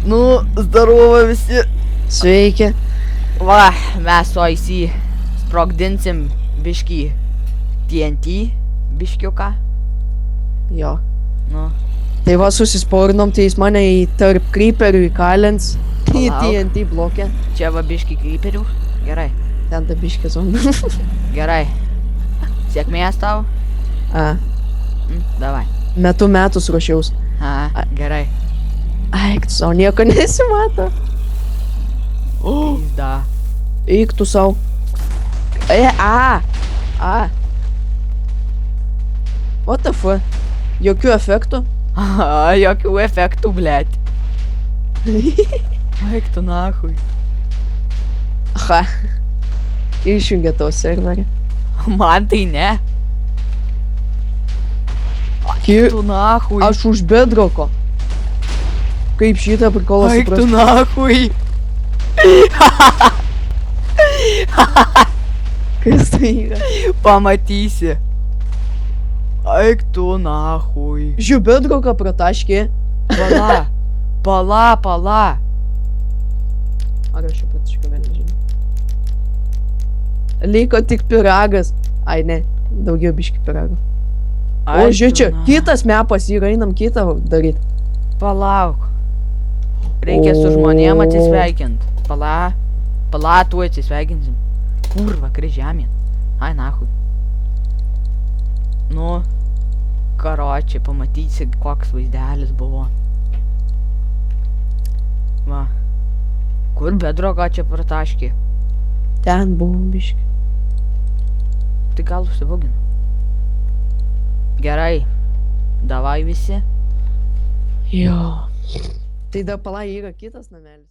Nu, zdarova visi. Sveiki. Va, mes su IC sprogdinsim biškį TNT biškiuką. Jo. Nu, Tai va susisporinom, tai jis mane į tarp creeperių įkalins. Į Palauk. TNT blokę. čia va biškį kryperių. Gerai, Ten ta biškė zombių. gerai. Sėkmės tau. Davai. Metus ruošiaus. Gerai. Eik, tu savo nieko nesimato. Pizda. Eik tu savo. What the fuck? Jokių efektų? Jokių efektų, blėt. Eik tu nahui. Aha. Išjungė tavo serverį. Man tai ne. Ki- Tu nahui. Aš už bedroko. Kaip šitą prikolą Eik tu suprast? nahui. Kas tai yra? Pamatysi. Eik tu nahui. Žiū bedroką prataškė. Pala. Ar aš jau prataškė vėl nežinau. Liko tik piragas. Ai ne, daugiau biški pirago. O žiūrėk čia, kitas mepas yra, einam kitą daryt. Palauk. Reikia su žmonėm atsisveikint. Pala, tu atsisveikinsim. Kurva, kryžemė. Ai, nahui. Nu, karočiai, pamatysi, koks vaizdelis buvo. Va. Kur bedroką čia prataškė? Ten buvom biški. Tai gal užsibuginu. Gerai. Davai visi. Jo. Tai dar pala yra kitas namelis.